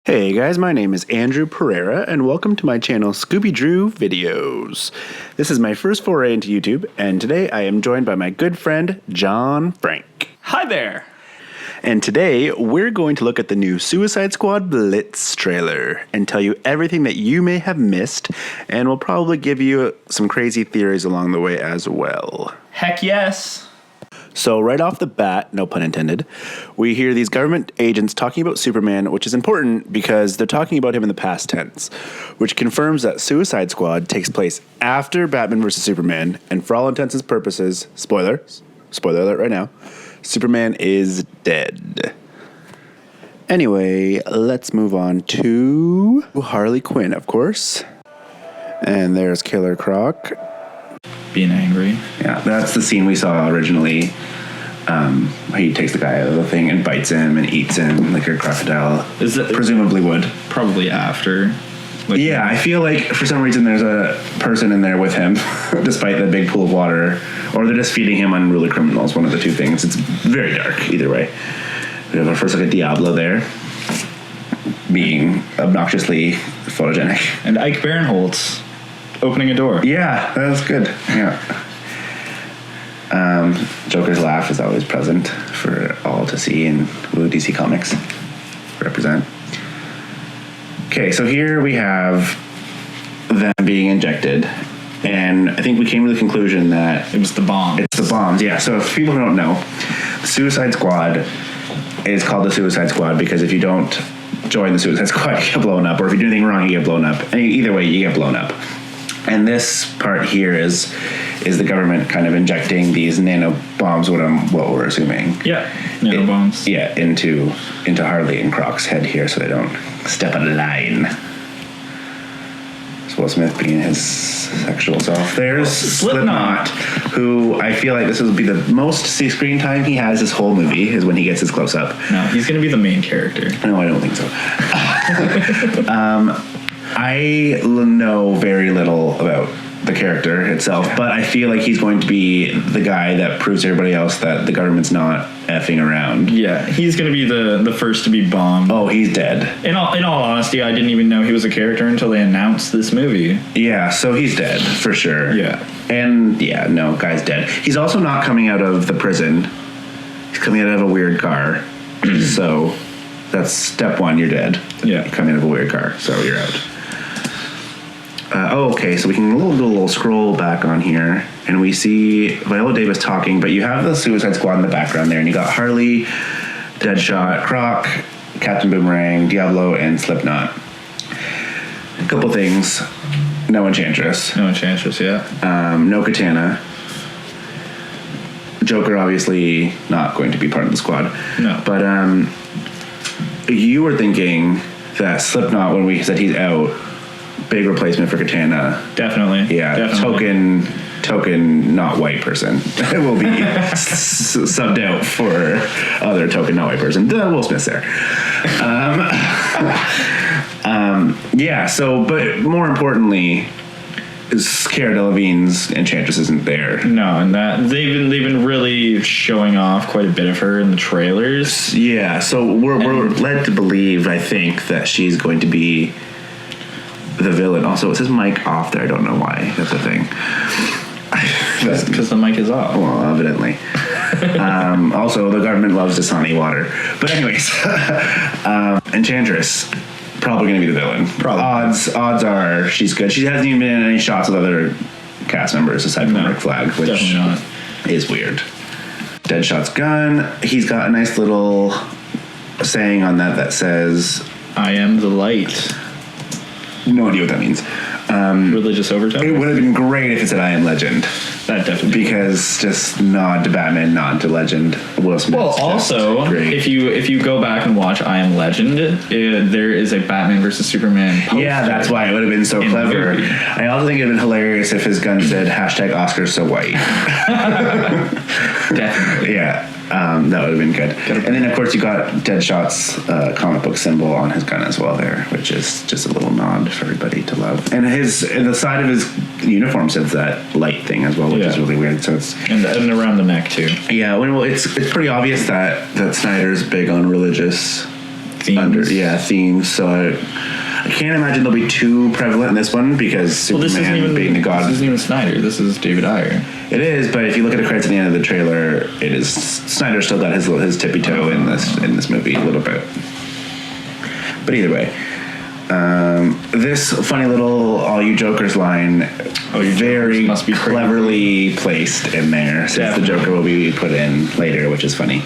Hey guys, my name is Andrew Pereira, and welcome to my channel Scooby Drew Videos. This is my first foray into YouTube, and today I am joined by my good friend, John Frank. Hi there! And today, we're going to look at the new Suicide Squad Blitz trailer and tell you everything that you may have missed, and we'll probably give you some crazy theories along the way as well. Heck yes! So right off the bat, no pun intended, we hear these government agents talking about Superman, which is important because they're talking about him in the past tense, which confirms that Suicide Squad takes place after Batman vs. Superman, and for all intents and purposes, spoiler alert right now, Superman is dead. Anyway, let's move on to Harley Quinn, of course. And there's Killer Croc. Being angry. Yeah, that's the scene we saw originally. He takes the guy out of the thing and bites him and eats him like a crocodile. Is it presumably would? Probably after. Yeah, I feel like for some reason there's a person in there with him, despite the big pool of water, or they're just feeding him unruly criminals. One of the two things. It's very dark either way. We have our first look at Diablo there, being obnoxiously photogenic, and Ike Barinholtz opening a door. Yeah, that was good. Yeah. Joker's laugh is always present for all to see in DC Comics. Represent. Okay, so here we have them being injected, and I think we came to the conclusion that it was the bomb. It's the bombs, yeah. So if people don't know, the Suicide Squad is called the Suicide Squad because if you don't join the Suicide Squad, you get blown up, or if you do anything wrong, you get blown up. And either way, you get blown up. And this part here is the government kind of injecting these nano bombs, what we're assuming. Yeah, nano bombs. Yeah, into Harley and Croc's head here, so they don't step on a line. So Will Smith being his sexual self. There's Slipknot, who I feel like this will be the most screen time he has this whole movie is when he gets his close up. No, he's going to be the main character. No, I don't think so. I know very little about the character itself, but I feel like he's going to be the guy that proves to everybody else that the government's not effing around. Yeah, he's going to be the first to be bombed. Oh, he's dead. In all honesty, I didn't even know he was a character until they announced this movie. Yeah, so he's dead, for sure. Yeah. And, yeah, no, guy's dead. He's also not coming out of the prison. He's coming out of a weird car. So that's step one, you're dead. Yeah. You're coming out of a weird car, so you're out. Okay, so we can do a little scroll back on here, and we see Viola Davis talking, but you have the Suicide Squad in the background there, and you got Harley, Deadshot, Croc, Captain Boomerang, Diablo, and Slipknot. A couple things. No Enchantress. No Enchantress, yeah. No Katana. Joker, obviously, not going to be part of the squad. No. But you were thinking that Slipknot, when we said he's out, big replacement for Katana. Definitely. Yeah, definitely. token not white person will be subbed out for other token not white person. Will Smith's there. Yeah, so, but more importantly, Cara Delevingne's Enchantress isn't there. No, and that they've been really showing off quite a bit of her in the trailers. Yeah, so we're led to believe, I think, that she's going to be the villain. Also, it says mic off there. I don't know why. That's a thing. Because the mic is off. Well, evidently. Also, the government loves Dasani water. But anyways, Enchantress, probably going to be the villain. Probably. Odds are she's good. She hasn't even been in any shots with other cast members aside from Rick Flag, which definitely not. Is weird. Deadshot's gun. He's got a nice little saying on that says, "I am the light." No idea what that means. Religious overtone? It would have been great if it said I Am Legend. That definitely. Because just nod to Batman, nod to Legend. Will Smith. Well, also, if you go back and watch I Am Legend, there is a Batman versus Superman poster. Yeah, that's why it would have been so clever. I also think it would have been hilarious if his gun said #Oscars so white. Definitely. Yeah. That would have been good. And then, of course, you got Deadshot's comic book symbol on his gun as well there, which is just a little nod for everybody to love. And the side of his uniform says that light thing as well, which is really weird. So it's and around the neck too. Yeah, well, it's pretty obvious that Snyder's big on religious themes. So I can't imagine they'll be too prevalent in this one because Superman being the god. This isn't even Snyder. This is David Ayer. It is, but if you look at the credits at the end of the trailer, it is Snyder still got his tippy toe in this movie a little bit. But either way, this funny little "all you jokers" line, very must be cleverly placed in there, since the Joker will be put in later, which is funny.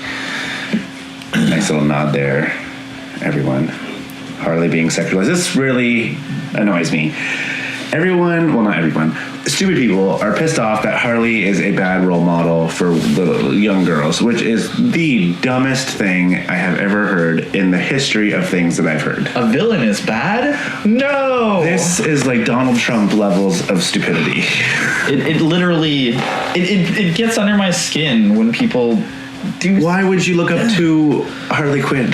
Nice little nod there, everyone. Harley being sexualized. This really annoys me. Not everyone, stupid people are pissed off that Harley is a bad role model for little young girls, which is the dumbest thing I have ever heard in the history of things that I've heard. A villain is bad? No! This is like Donald Trump levels of stupidity. It literally, it gets under my skin when people do... Why would you look up to Harley Quinn?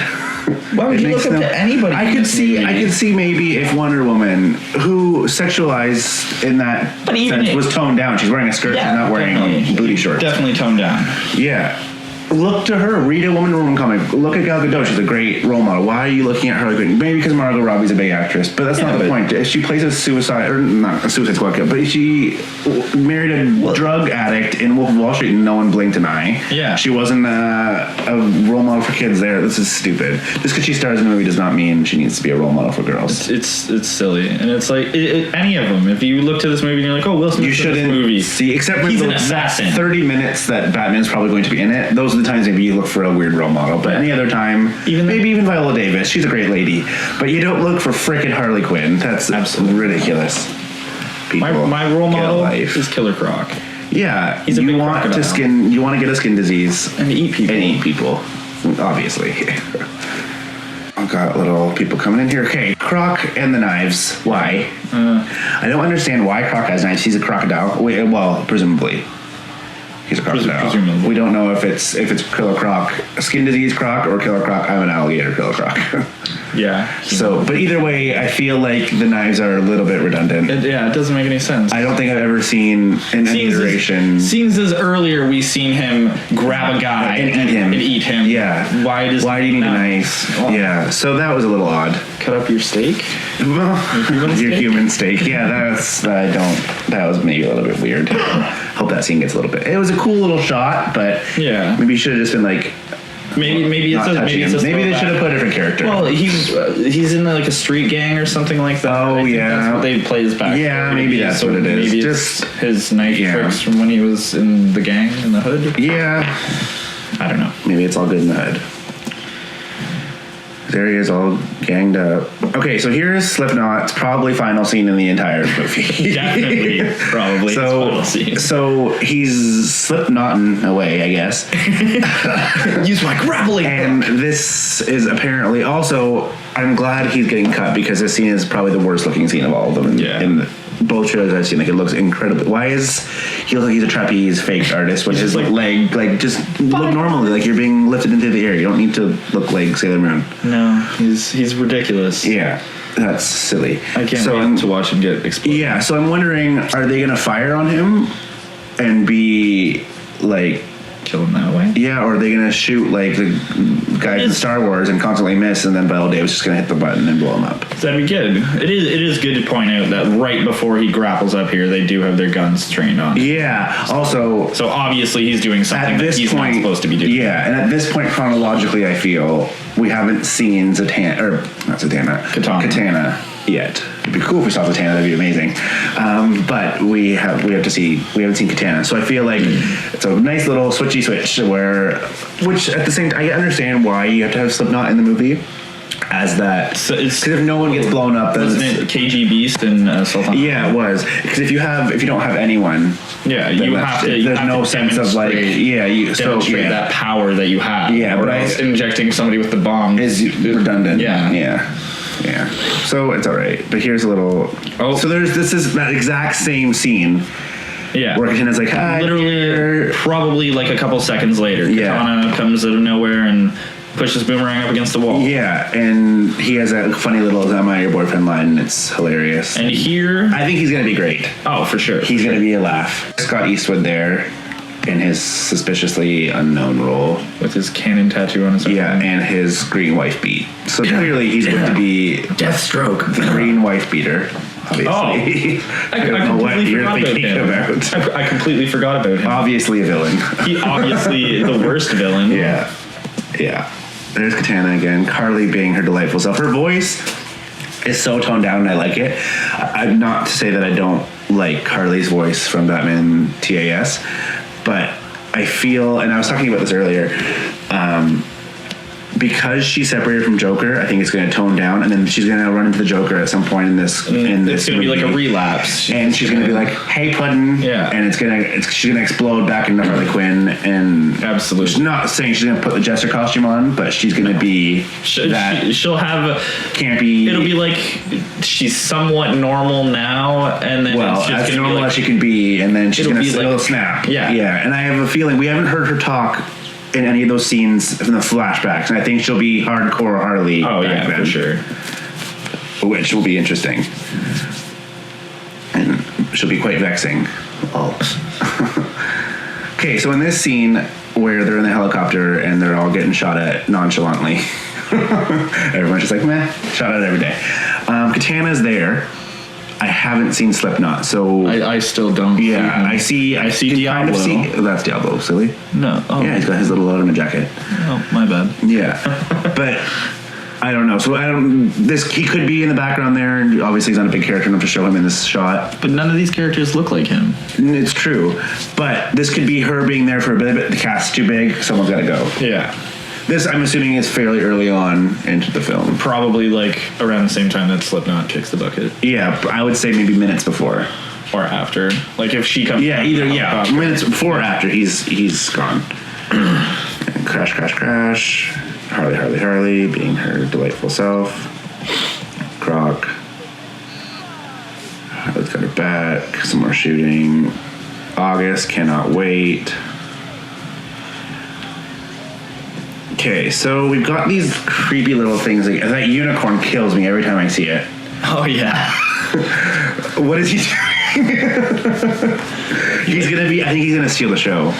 Why would you look up to anybody? I could see maybe if Wonder Woman, who sexualized in that sense, was toned down. She's wearing a skirt and not wearing booty shorts. Definitely toned down. Yeah. Look to her. Read a Wonder Woman comic. Look at Gal Gadot. She's a great role model. Why are you looking at Harley Quinn? Maybe because Margot Robbie's a big actress, but that's not the point. She plays not a Suicide Squad kid, but she married a drug addict in Wolf of Wall Street and no one blinked an eye. Yeah. She wasn't a role model for kids there. This is stupid. Just because she stars in a movie does not mean she needs to be a role model for girls. It's silly. And it's like, any of them. If you look to this movie and you're like, oh, Will Smith's in this movie. See, except for he's an assassin. 30 minutes that Batman's probably going to be in it, those are the times maybe you look for a weird role model. But any other time, maybe even Viola Davis, she's a great lady. But you don't look for frickin' Harley Quinn. That's absolutely ridiculous. People my role model is Killer Croc. Yeah, he's you want to get a skin disease and eat people. Obviously. I've got little people coming in here. Okay, Croc and the knives. Why? I don't understand why Croc has knives. He's a crocodile. Well, presumably. He's a crocodile. Presumably. We don't know if it's Killer Croc, skin disease Croc, or Killer Croc. I'm an alligator Killer Croc. Yeah. So, but either way, I feel like the knives are a little bit redundant. It doesn't make any sense. I don't think I've ever seen an iteration. Scenes as earlier, we seen him grab a guy and eat him. Yeah. Why do you need a knife? Oh. Yeah. So that was a little odd. Cut up your steak. Well, your human steak. Yeah, that was maybe a little bit weird. Hope that scene gets a little bit. It was a cool little shot, but maybe you should have just been like. Maybe they should have put a different character. Well, he's in like a street gang or something like that. Oh, that's what they play his back. Yeah, maybe that's what it is. Maybe just his knife tricks from when he was in the gang in the hood. Yeah, I don't know. Maybe it's all good in the hood. There he is, all ganged up. Okay, so here's Slipknot's probably final scene in the entire movie. Definitely, probably his final scene. So he's Slipknotting away, I guess. Use my grappling. And this is apparently also. I'm glad he's getting cut because this scene is probably the worst looking scene of all of them. In both shows I've seen, like it looks incredible. Why is he look like he's a trapeze fake artist with his leg just look normally, like you're being lifted into the air. You don't need to look like Sailor Moon. No, he's ridiculous. Yeah, that's silly. I can't wait to watch him get exploded. Yeah, so I'm wondering, are they gonna fire on him and be like kill him that way? Yeah, or are they gonna shoot like the guys in Star Wars and constantly miss, and then Viola Davis just gonna hit the button and blow him up? That'd be good. It is good to point out that right before he grapples up here, they do have their guns trained on. Yeah. So obviously he's doing something that he's not supposed to be doing. Yeah, and at this point chronologically, I feel we haven't seen Katana yet. It'd be cool if we saw Katana. That'd be amazing. But we haven't seen Katana. So I feel like it's a nice little switchy switch which at the same time I understand why you have to have Slipknot in the movie. As that, because if no one gets blown up, then wasn't it KG Beast and Sultan? Yeah, it was. Because if you don't have anyone, you have to. There's no sense of like, demonstrate that power that you have. Yeah, but injecting somebody with the bomb is redundant. Yeah. So it's all right. But here's a little. Oh, so this is that exact same scene. Yeah, where Katana's like, hi, literally, probably like a couple seconds later. Katana comes out of nowhere and pushes Boomerang up against the wall. Yeah, and he has that funny little "Am I your boyfriend?" line, and it's hilarious. And here, I think he's gonna be great. Oh, for sure. He's gonna be a laugh. Scott Eastwood there. in his suspiciously unknown role. With his cannon tattoo on his arm. Yeah, and his green wife beat. So clearly he's going to be Deathstroke. The green wife beater, obviously. Oh, I don't know what you're thinking about. I completely forgot about him. Obviously a villain. He obviously the worst villain. Yeah. There's Katana again. Carly being her delightful self. Her voice is so toned down and I like it. I'm not to say that I don't like Carly's voice from Batman TAS, but I feel, and I was talking about this earlier, because she's separated from Joker, I think it's going to tone down, and then she's going to run into the Joker at some point in this. It's going to be like a relapse, and she's going to be like, "Hey, Puddin'," and she's going to explode back into Harley Quinn, and absolutely. She's not saying she's going to put the Jester costume on, but she's going to be that. She'll have campy. It'll be like she's somewhat normal now, and then it's just as normal as she can be, and then she's going to snap. Yeah. And I have a feeling we haven't heard her talk in any of those scenes from the flashbacks, and I think she'll be hardcore Harley. Oh yeah, for sure. Which will be interesting, and she'll be quite vexing. Okay, so in this scene where they're in the helicopter and they're all getting shot at nonchalantly, everyone's just like, meh, shot at every day. Katana's there. I haven't seen Slipknot, so I still don't. Yeah, I see Diablo. That's Diablo, silly. No. Oh. Yeah, he's got his little Letterman jacket. Oh, my bad. Yeah, but I don't know. So he could be in the background there, and obviously he's not a big character enough to show him in this shot. But none of these characters look like him. It's true, but this could be her being there for a bit. The cast's too big. Someone's got to go. Yeah. This, I'm assuming, is fairly early on into the film. Probably like around the same time that Slipknot kicks the bucket. Yeah, I would say maybe minutes before. Or after. Like if she comes... Yeah, minutes before or after he's gone. And crash. Harley, being her delightful self. Croc. Harley's got her back. Some more shooting. August, cannot wait. Okay, so we've got these creepy little things. Like, that unicorn kills me every time I see it. Oh, yeah. What is he doing? I think he's gonna steal the show.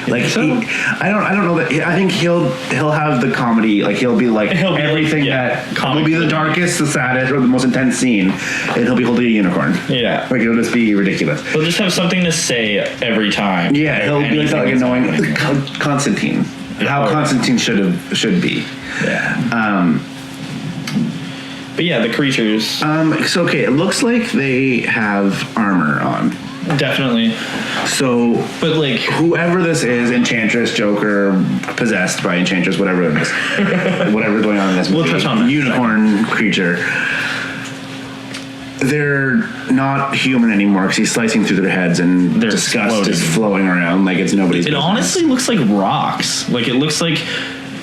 Like, so? I don't know that. I think he'll have the comedy. Like, he'll be everything that will be the darkest, the saddest, or the most intense scene, and he'll be holding a unicorn. Yeah, like it'll just be ridiculous. He'll just have something to say every time. Yeah, he'll be like annoying Constantine. How Constantine should be. Yeah. But yeah, the creatures. So okay, it looks like they have armor on. Definitely. So, but like whoever this is, Enchantress, Joker, possessed by Enchantress, whatever it is, whatever's going on in this movie, we'll touch on that unicorn creature. They're not human anymore because he's slicing through their heads and disgust is flowing around like it's nobody's business. It honestly looks like rocks. Like it looks like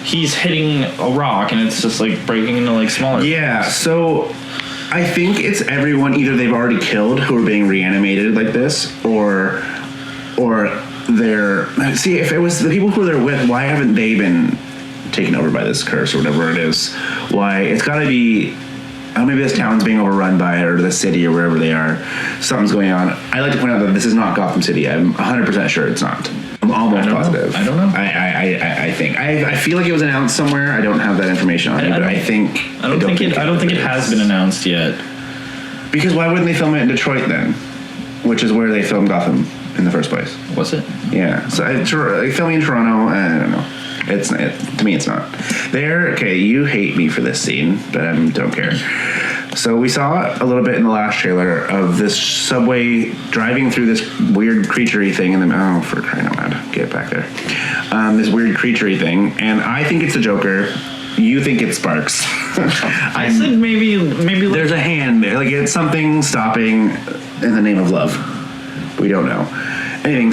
he's hitting a rock and it's just like breaking into like smaller. Yeah. So I think it's everyone either they've already killed who are being reanimated like this, or they're if it was the people who they're with, why haven't they been taken over by this curse or whatever it is? Why it's got to be. Maybe this town's being overrun by it, or the city, or wherever they are. Something's going on. I like to point out that this is not Gotham City. I'm 100% sure it's not. I'm almost positive. I don't know. I think. I feel like it was announced somewhere. I don't have that information on me, but I think. I don't think it has been announced yet. Because why wouldn't they film it in Detroit then? Which is where they filmed Gotham in the first place. Was it? Yeah. So filming in Toronto, I don't know. To me, it's not. Okay, you hate me for this scene, but I don't care. So we saw a little bit in the last trailer of this subway driving through this weird creature-y thing, and then, for crying out loud, get back there. This weird creature-y thing, and I think it's the Joker. You think it's Sparks. I said maybe like, there's a hand there. Like, it's something stopping in the name of love. We don't know. Anything,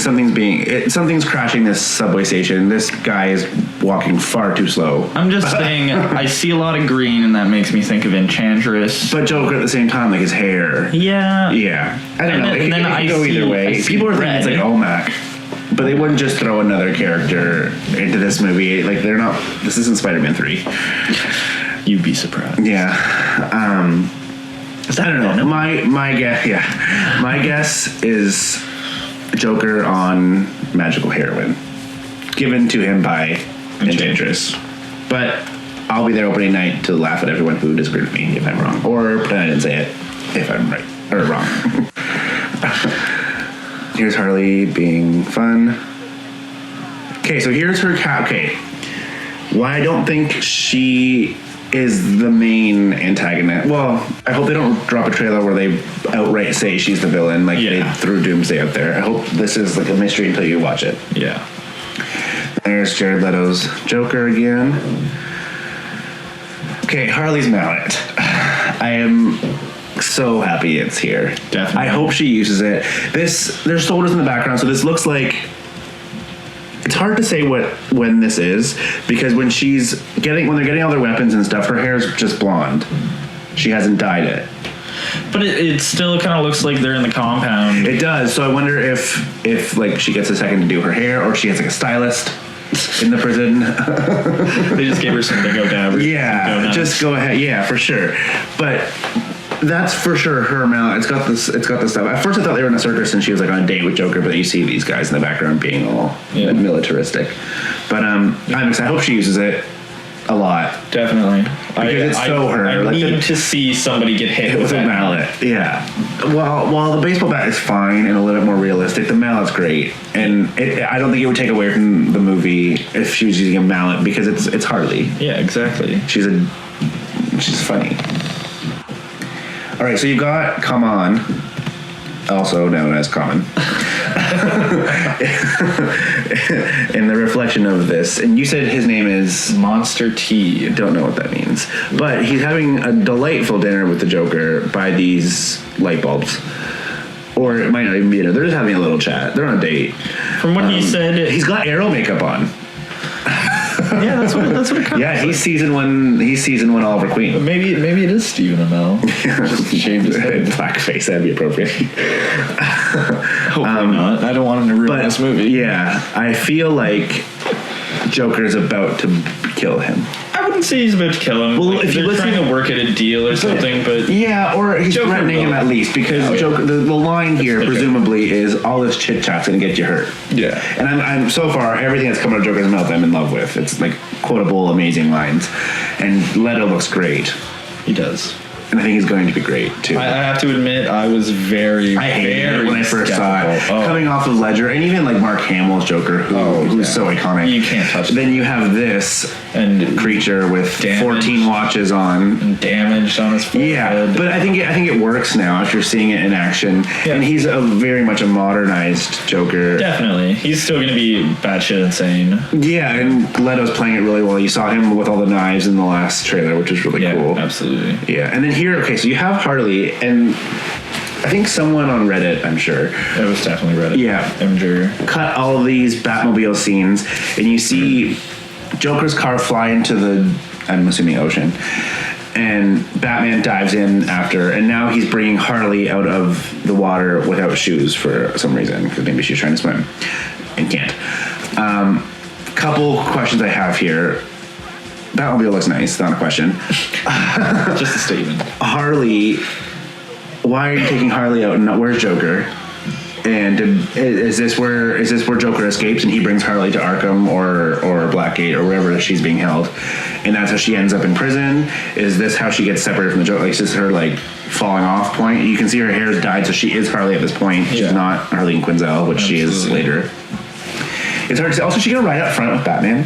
something's crashing this subway station. This guy is walking far too slow. I'm just saying, I see a lot of green, and that makes me think of Enchantress. But Joker at the same time, like his hair. Yeah. Yeah. I don't know. And then I go either way. People are thinking it's like OMAC. But they wouldn't just throw another character into this movie. Like, they're not. This isn't Spider-Man 3. You'd be surprised. Yeah. I don't know. My guess is Joker on magical heroin given to him by Enchantress. But I'll be there opening night to laugh at everyone who disagrees with me if I'm wrong, or pretend I didn't say it if I'm right or wrong. Here's Harley being fun. Okay, so here's her Okay, why I don't think she is the main antagonist. Well, I hope they don't drop a trailer where they outright say she's the villain, like they threw Doomsday out there. I hope this is like a mystery until you watch it. Yeah. There's Jared Leto's Joker again. Okay, Harley's mallet. I am so happy it's here. Definitely. I hope she uses it. There's soldiers in the background, so this looks like. It's hard to say when this is, because when they're getting all their weapons and stuff, her hair's just blonde. She hasn't dyed it. But it still kind of looks like they're in the compound. It does. So I wonder if like she gets a second to do her hair, or she has like a stylist in the prison. They just gave her some bingo dabbers. Yeah, just go ahead. Yeah, for sure. But that's for sure her mallet. It's got this stuff. At first I thought they were in a circus and she was like on a date with Joker, but you see these guys in the background being all militaristic. But I'm excited. I hope she uses it a lot. Definitely. Because it's so her. I need to see somebody get hit with a mallet. Yeah. While the baseball bat is fine and a little bit more realistic, the mallet's great. And I don't think it would take away from the movie if she was using a mallet, because it's Harley. Yeah, exactly. She's funny. All right, so you got Come On, also known as Common, in the reflection of this. And you said his name is Monster T. Don't know what that means. But he's having a delightful dinner with the Joker by these light bulbs. Or it might not even be dinner. They're just having a little chat. They're on a date. From what he said... He's got Arrow makeup on. Yeah, that's what it kind of. Yeah, he's season one Oliver Queen. Maybe it is Stephen Amell. Just shaved his head. Blackface, that'd be appropriate. Hopefully not. I don't want him to ruin this movie. Yeah, I feel like Joker's about to kill him. I wouldn't say he's about to kill him. Well, if they're trying to work at a deal or something, but yeah, or he's Joker threatening him at least, because Joker. The line here presumably is all this chit chat's gonna get you hurt. Yeah, and I'm so far everything that's come out of Joker's mouth I'm in love with. It's like quotable, amazing lines, and Leto looks great. He does. And I think he's going to be great too. I have to admit, I was very hated it when I first saw it. Coming off of Ledger, and even like Mark Hamill's Joker, who's so iconic. You can't touch it. Then you have this and creature with 14 watches on, and damaged on his forehead. Yeah, but I think it works now after seeing it in action. Yeah. And he's very much a modernized Joker. Definitely, he's still going to be batshit insane. Yeah, and Leto's playing it really well. You saw him with all the knives in the last trailer, which was really cool. Absolutely. Yeah, and then here, okay, so you have Harley, and I think someone on Reddit, I'm sure. It was definitely Reddit. Yeah. Imgur. Cut all of these Batmobile scenes, and you see Joker's car fly into the, I'm assuming, ocean, and Batman dives in after, and now he's bringing Harley out of the water without shoes for some reason, because maybe she's trying to swim and can't. Couple questions I have here. Batmobile looks nice, not a question. Just a statement. Harley, why are you taking Harley out and not, where's Joker? And is this where Joker escapes and he brings Harley to Arkham or Blackgate or wherever she's being held, and that's how she ends up in prison? Is this how she gets separated from the Joker? Like, is this her like falling off point? You can see her hair's dyed, so she is Harley at this point. She's not Harleen Quinzel, which she is later. It's hard to say. Also, she gonna ride up front with Batman.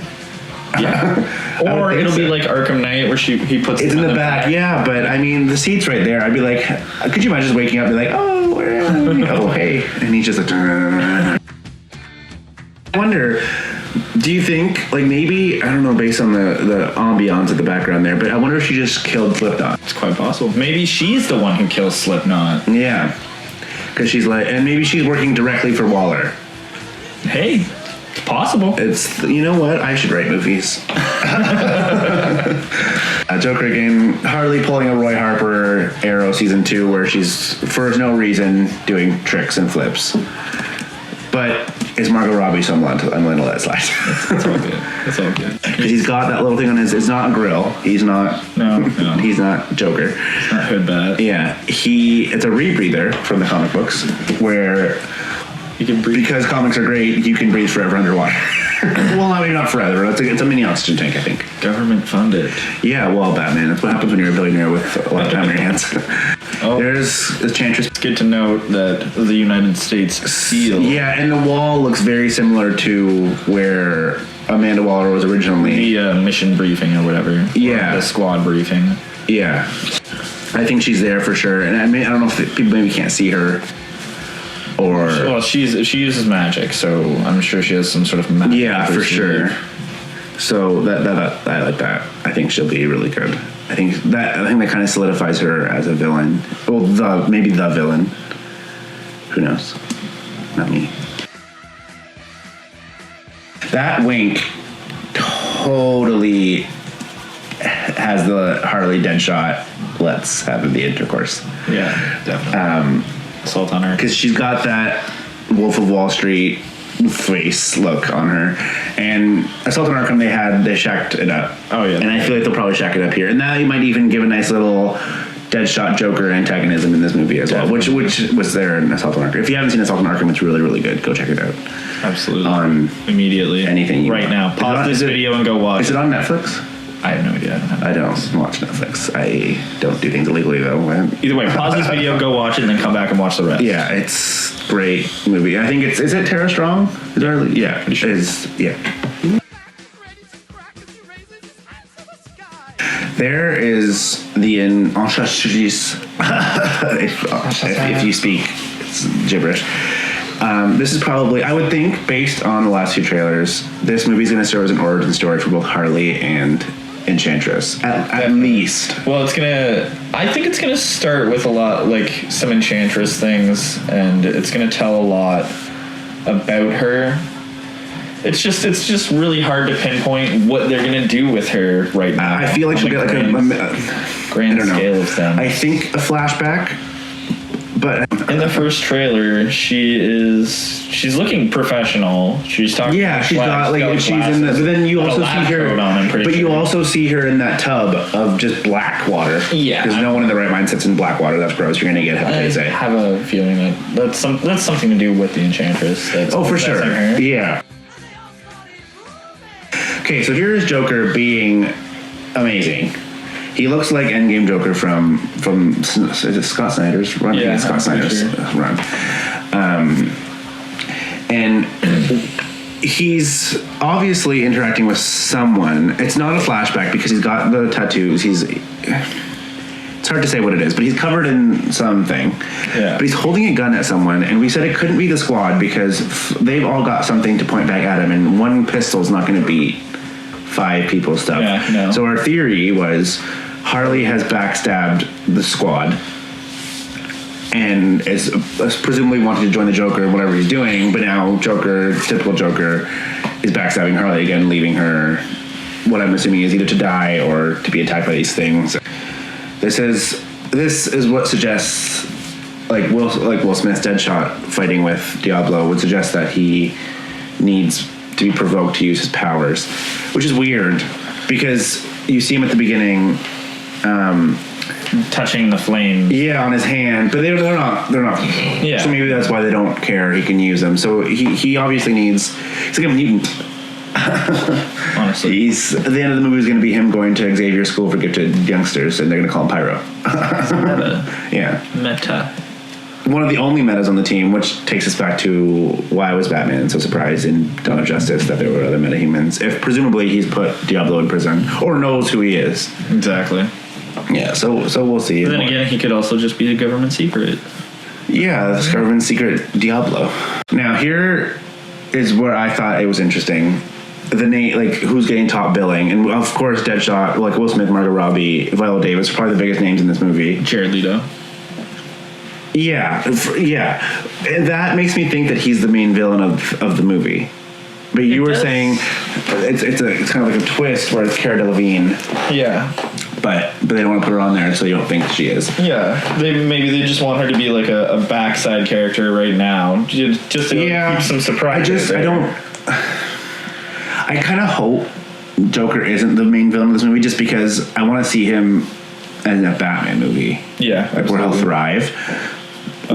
Yeah. Or it'll be like Arkham Knight where he puts it's in the back. Yeah, but I mean the seat's right there. I'd be like, could you imagine just waking up and be like, oh, where am I? Oh, hey, and he's just like. I wonder, do you think, like, maybe, I don't know, based on the ambiance of the background there, but I wonder if she just killed Slipknot. It's quite possible. Maybe she's the one who kills Slipknot. Yeah, because she's like, and maybe she's working directly for Waller. Hey. It's possible. It's, you know what? I should write movies. Joker again. Harley pulling a Roy Harper Arrow season 2 where she's, for no reason, doing tricks and flips. But it's Margot Robbie, so I'm going to let it slide. That's all good. That's all good. Because he's got that little thing on his, it's not a grill. He's not, no. He's not Joker. It's not hood bat. Yeah. It's a rebreather from the comic books where You can breathe. Because comics are great, you can breathe forever underwater. Well, I mean, not forever. It's a mini oxygen tank, I think. Government funded. Yeah, well, Batman. That's what happens when you're a billionaire with a lot of time on your hands. There's the Enchantress. It's good to note that the United States seal. Yeah, and the wall looks very similar to where Amanda Waller was originally. The mission briefing or whatever. Yeah. Or the squad briefing. Yeah. I think she's there for sure. And I don't know if people maybe can't see her. Or Well, she uses magic, so I'm sure she has some sort of magic. yeah, for sure. So that I like that. I think she'll be really good. I think that kind of solidifies her as a villain. Well, maybe the villain. Who knows? Not me. That wink totally has the Harley Deadshot. Let's have the intercourse. Yeah, definitely. Assault on her. Because she's got that Wolf of Wall Street face look on her. And Assault on Arkham, they shacked it up. Oh, yeah. And I feel like they'll probably shack it up here. And that might even give a nice little Deadshot Joker antagonism in this movie as well, which was there in Assault on Arkham. If you haven't seen Assault on Arkham, it's really, really good. Go check it out. Absolutely. Immediately. Anything. Right now. Pause this video and go watch. Is it on Netflix? I have no idea. I don't watch Netflix. I don't do things illegally, though. Either way, pause this video, go watch it, and then come back and watch the rest. Yeah, it's a great movie. I think is it Tara Strong? Yeah, it is. Yeah. There is the Enchantress. if you speak, it's gibberish. This is probably, I would think, based on the last two trailers, this movie's going to serve as an origin story for both Harley and Enchantress, at least. Well, I think it's gonna start with a lot, like, some Enchantress things, and it's gonna tell a lot about her. It's just really hard to pinpoint what they're gonna do with her right now. I feel like she'll get like a grand scale of things. I think a flashback, but in the first trailer, she's looking professional. She's talking. Yeah, she's got like she's in the. But then you also see her. You also see her in that tub of just black water. Yeah, because no one in the right mind sits in black water. That's gross. You're gonna get hepatitis A. I have a feeling that's something to do with the Enchantress. For sure. Yeah. Okay, so here's Joker being amazing. He looks like Endgame Joker from is it Scott Snyder's run? Yeah, Scott Snyder's run. And he's obviously interacting with someone. It's not a flashback because he's got the tattoos. It's hard to say what it is, but he's covered in something. Yeah. But he's holding a gun at someone, and we said it couldn't be the squad because they've all got something to point back at him, and one pistol's not going to beat 5 people's stuff. Yeah, no. So our theory was Harley has backstabbed the squad and is presumably wanting to join the Joker, whatever he's doing, but now typical Joker, is backstabbing Harley again, leaving her, what I'm assuming is either to die or to be attacked by these things. This is what suggests, like Will Smith's Deadshot fighting with Diablo would suggest that he needs to be provoked to use his powers, which is weird because you see him at the beginning touching the flame. Yeah, on his hand, but they're not. Yeah. So maybe that's why they don't care. He can use them. So he obviously needs. He's like a mutant. Honestly, at the end of the movie is going to be him going to Xavier School for Gifted Youngsters, and they're going to call him Pyro. Yeah. Meta. One of the only metas on the team, which takes us back to why was Batman so surprised in Dawn of Justice that there were other metahumans, if presumably he's put Diablo in prison or knows who he is. Exactly. Yeah, so we'll see. But then again, he could also just be a government secret. Yeah, this government secret Diablo. Now here is where I thought it was interesting. The name, like who's getting top billing, and of course Deadshot, like Will Smith, Margot Robbie, Viola Davis, are probably the biggest names in this movie. Jared Leto. Yeah. And that makes me think that he's the main villain of the movie. But you were saying it's kind of like a twist where it's Cara Delevingne. Yeah. But they don't want to put her on there, so you don't think she is. Yeah. Maybe they just want her to be like a backside character right now, just to keep some surprise. I kind of hope Joker isn't the main villain of this movie, just because I want to see him in a Batman movie. Yeah, like where he'll thrive.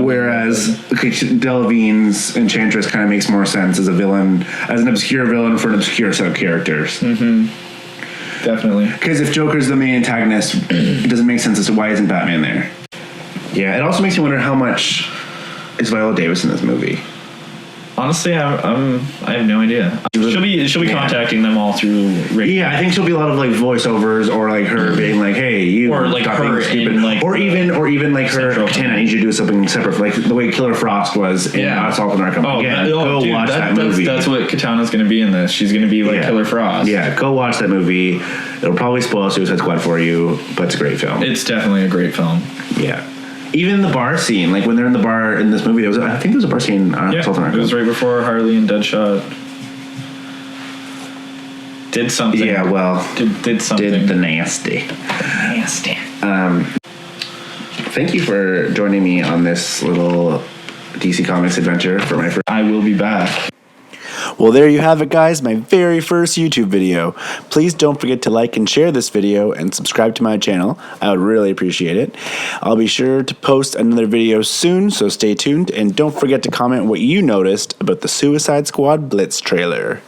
fun. Whereas Delevingne's Enchantress kind of makes more sense as a villain, as an obscure villain for an obscure set of characters. Definitely. Because if Joker's the main antagonist, it doesn't make sense as to why isn't Batman there. Yeah, it also makes me wonder how much is Viola Davis in this movie. Honestly, I have no idea. She'll be contacting them all through radio. Yeah, I think she'll be a lot of like voiceovers or like her being like, "Hey, you," or like her in like, or even like her, "Katana, I need you to do something separate," like the way Killer Frost was in Assault on Arkham. Go watch that movie. That's what Katana's going to be in this. She's going to be like Killer Frost. Yeah, go watch that movie. It'll probably spoil Suicide Squad for you, but it's a great film. It's definitely a great film. Yeah. Even the bar scene, like when they're in the bar in this movie, I think there was a bar scene. Assault on Arkham. It was right before Harley and Deadshot did something. Yeah, well, did something. Did the nasty. Thank you for joining me on this little DC Comics adventure for my first. I will be back. Well, there you have it, guys, my very first YouTube video. Please don't forget to like and share this video and subscribe to my channel. I would really appreciate it. I'll be sure to post another video soon, so stay tuned. And don't forget to comment what you noticed about the Suicide Squad Blitz trailer.